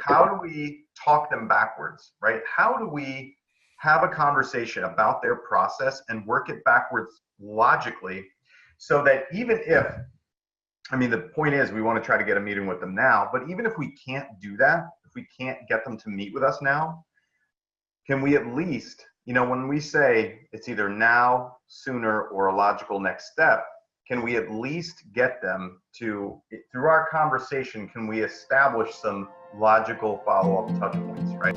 how do we talk them backwards, right? How do we have a conversation about their process and work it backwards logically so that even if, I mean, the point is we want to try to get a meeting with them now, but even if we can't do that, if we can't get them to meet with us now, can we at least, when we say it's either now, sooner, or a logical next step, can we at least get them to, through our conversation, can we establish some logical follow-up touch points, right?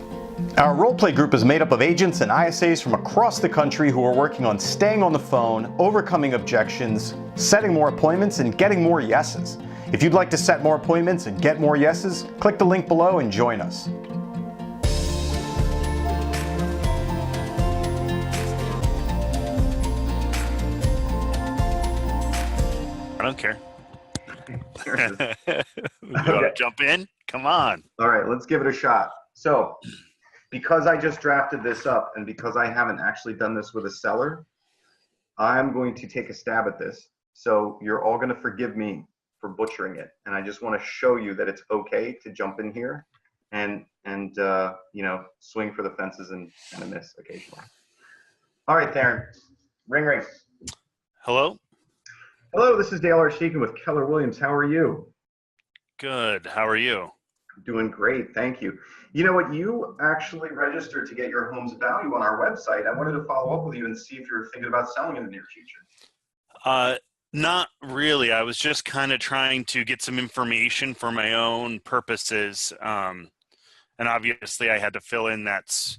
Our Roleplay group is made up of agents and ISAs from across the country who are working on staying on the phone, overcoming objections, setting more appointments, and getting more yeses. If you'd like to set more appointments and get more yeses, click the link below and join us. I don't care. You want to jump in? Come on. All right, let's give it a shot. So, because I just drafted this up and because I haven't actually done this with a seller, I'm going to take a stab at this. So you're all going to forgive me for butchering it. And I just want to show you that it's okay to jump in here and swing for the fences and kind of miss occasionally. All right, Theron, ring. Hello? Hello, this is Dale Arshekin with Keller Williams. How are you? Good. How are you? Doing great, thank you. You know what? You actually registered to get your home's value on our website. I wanted to follow up with you and see if you're thinking about selling in the near future. Not really. I was just kind of trying to get some information for my own purposes. And obviously I had to fill in that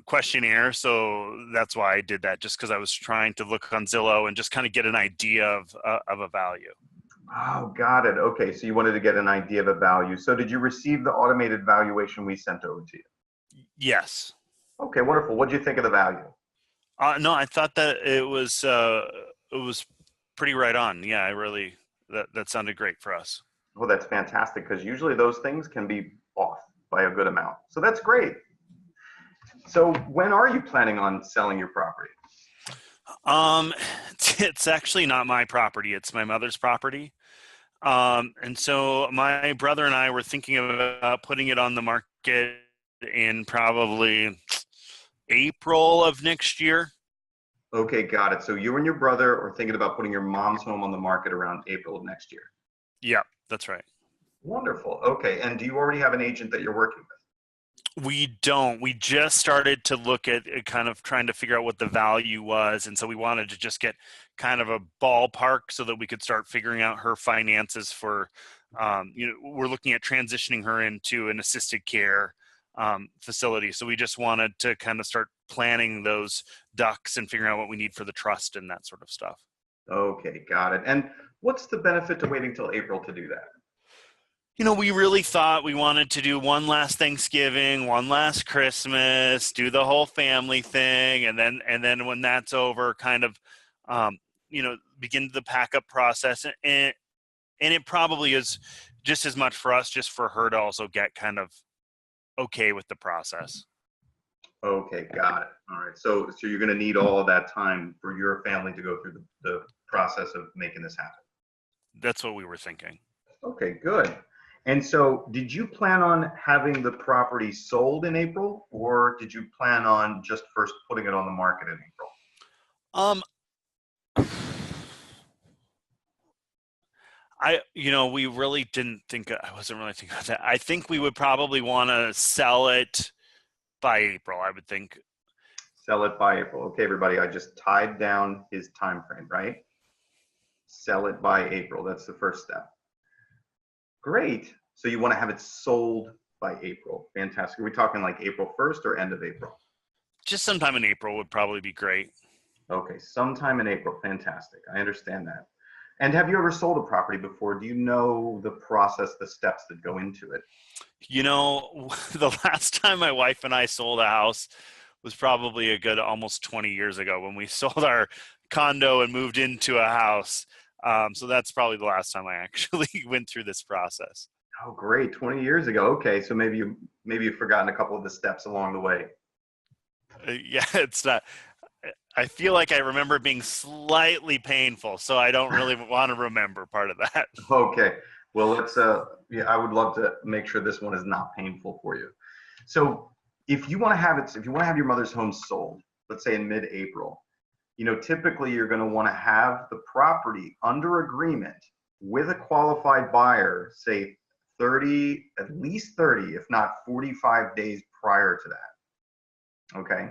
questionnaire. So that's why I did that, just because I was trying to look on Zillow and just kind of get an idea of a value. Oh, got it. Okay, so you wanted to get an idea of a value. So did you receive the automated valuation we sent over to you? Yes. Okay, wonderful. What did you think of the value? No, I thought that it was pretty right on. Yeah, that sounded great for us. Well, that's fantastic, because usually those things can be off by a good amount. So that's great. So when are you planning on selling your property? It's actually not my property. It's my mother's property. And so my brother and I were thinking about putting it on the market in probably April of next year. Okay, got it. So you and your brother are thinking about putting your mom's home on the market around April of next year. Yeah, that's right. Wonderful. Okay, and do you already have an agent that you're working with? We don't. We just started to look at kind of trying to figure out what the value was. And so we wanted to just get kind of a ballpark so that we could start figuring out her finances for, we're looking at transitioning her into an assisted care facility. So we just wanted to kind of start planning those ducks and figuring out what we need for the trust and that sort of stuff. Okay, got it. And what's the benefit to waiting till April to do that? We really thought we wanted to do one last Thanksgiving, one last Christmas, do the whole family thing, and then when that's over, kind of, begin the pack up process. And it probably is just as much for us, just for her to also get kind of okay with the process. Okay, got it. All right. So you're going to need all of that time for your family to go through the process of making this happen. That's what we were thinking. Okay, good. And so did you plan on having the property sold in April, or did you plan on just first putting it on the market in April? We really didn't think, I wasn't really thinking about that. I think we would probably want to sell it by April, I would think. Sell it by April. Okay, everybody, I just tied down his time frame, right? Sell it by April. That's the first step. Great. So you want to have it sold by April. Fantastic. Are we talking like April 1st or end of April? Just sometime in April would probably be great. Okay, sometime in April. Fantastic. I understand that. And have you ever sold a property before? Do you know the process, the steps that go into it? The last time my wife and I sold a house was probably a good almost 20 years ago, when we sold our condo and moved into a house. So that's probably the last time I actually went through this process. Oh, great. 20 years ago. Okay. So maybe you've forgotten a couple of the steps along the way. Yeah, it's not. I feel like I remember it being slightly painful, so I don't really want to remember part of that. Okay. Well, Yeah, I would love to make sure this one is not painful for you. So if you want to have it, if you want to have your mother's home sold, let's say in mid-April, typically you're going to want to have the property under agreement with a qualified buyer, say 30, at least 30, if not 45 days prior to that. Okay.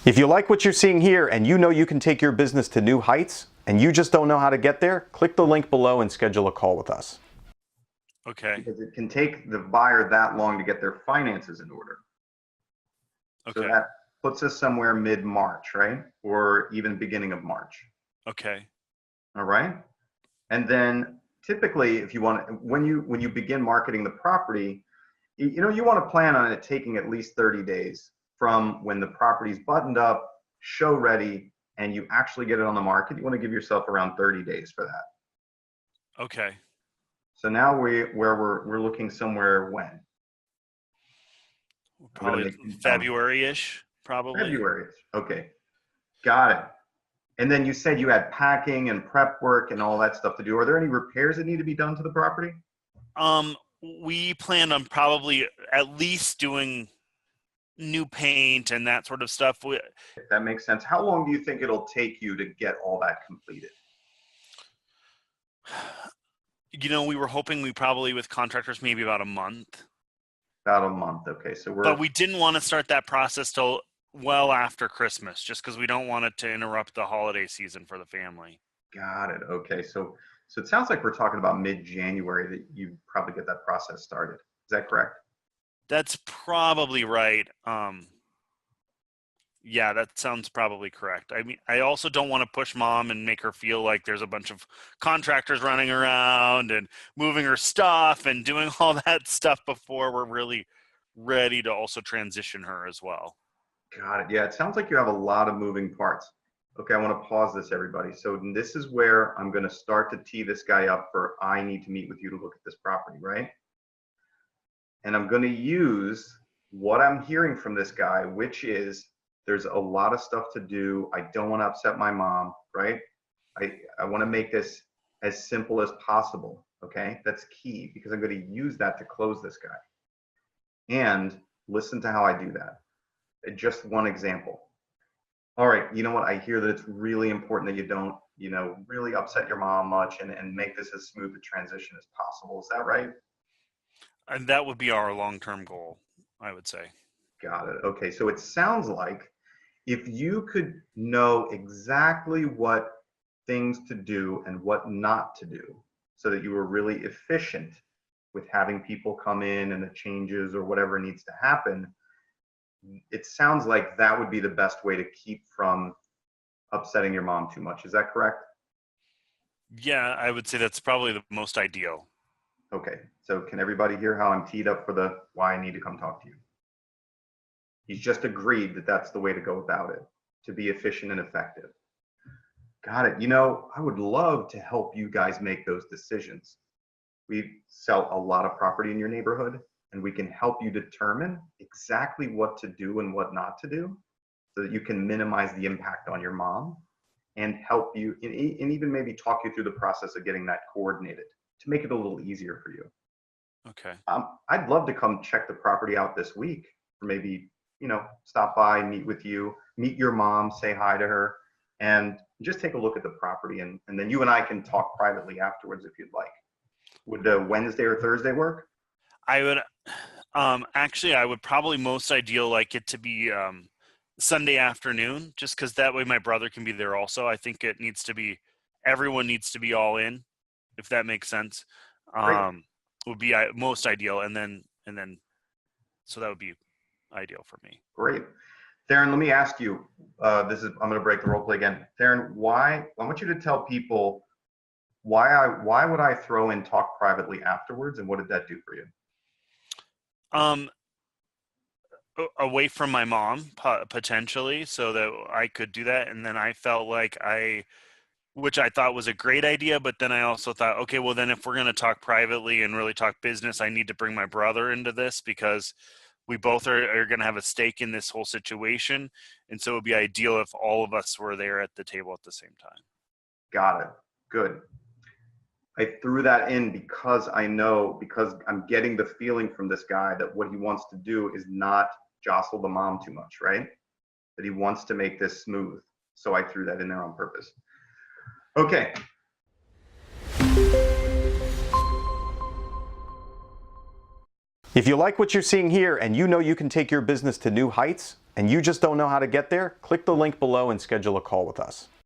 If you like what you're seeing here and you know you can take your business to new heights and you just don't know how to get there, click the link below and schedule a call with us. Okay. Because it can take the buyer that long to get their finances in order. So Okay. that puts us somewhere mid-March, right? Or even beginning of March. Okay. All right. And then typically if you want, when you begin marketing the property, you want to plan on it taking at least 30 days from when the property's buttoned up, show ready, and you actually get it on the market. You want to give yourself around 30 days for that. Okay. So now we're looking somewhere when? I'm going to Probably make these numbers. February-ish, probably. February. Okay. Got it. And then you said you had packing and prep work and all that stuff to do. Are there any repairs that need to be done to the property? We plan on probably at least doing new paint and that sort of stuff. If that makes sense. How long do you think it'll take you to get all that completed? We were hoping we probably with contractors maybe about a month. About a month. Okay. So But we didn't want to start that process till well after Christmas, just because we don't want it to interrupt the holiday season for the family. Got it. Okay. So it sounds like we're talking about mid-January that you probably get that process started. Is that correct? That's probably right. Yeah, that sounds probably correct. I mean, I also don't want to push mom and make her feel like there's a bunch of contractors running around and moving her stuff and doing all that stuff before we're really ready to also transition her as well. Got it. Yeah. It sounds like you have a lot of moving parts. Okay. I want to pause this, everybody. So this is where I'm going to start to tee this guy up for, I need to meet with you to look at this property, right? And I'm going to use what I'm hearing from this guy, which is there's a lot of stuff to do. I don't want to upset my mom, right? I want to make this as simple as possible. Okay. That's key because I'm going to use that to close this guy. And listen to how I do that. Just one example. All right. You know what? I hear that it's really important that you don't, really upset your mom much and make this as smooth a transition as possible. Is that right? And that would be our long-term goal, I would say. Got it. Okay. So it sounds like if you could know exactly what things to do and what not to do so that you were really efficient with having people come in and the changes or whatever needs to happen, it sounds like that would be the best way to keep from upsetting your mom too much. Is that correct? Yeah, I would say that's probably the most ideal. Okay. So can everybody hear how I'm teed up for the why I need to come talk to you? He's just agreed that that's the way to go about it, to be efficient and effective. Got it. I would love to help you guys make those decisions. We sell a lot of property in your neighborhood, and we can help you determine exactly what to do and what not to do so that you can minimize the impact on your mom and help you and even maybe talk you through the process of getting that coordinated to make it a little easier for you. Okay. I'd love to come check the property out this week, or maybe stop by, meet with you, meet your mom, say hi to her, and just take a look at the property, and then you and I can talk privately afterwards if you'd like. Would Wednesday or Thursday work? I would actually I would probably most ideal like it to be Sunday afternoon, just because that way my brother can be there also. I think everyone needs to be all in, if that makes sense. Great. Would be most ideal, and then so that would be ideal for me. Great. Darren, let me ask you, I'm going to break the role play again. Darren, I want you to tell people why would I throw in talk privately afterwards, and what did that do for you? Away from my mom, potentially, so that I could do that. And then I felt like which I thought was a great idea, but then I also thought, okay, well then if we're going to talk privately and really talk business, I need to bring my brother into this because we both are going to have a stake in this whole situation. And so it would be ideal if all of us were there at the table at the same time. Got it. Good. I threw that in because I know, because I'm getting the feeling from this guy that what he wants to do is not jostle the mom too much, right? That he wants to make this smooth. So I threw that in there on purpose. Okay. If you like what you're seeing here and you know you can take your business to new heights and you just don't know how to get there, click the link below and schedule a call with us.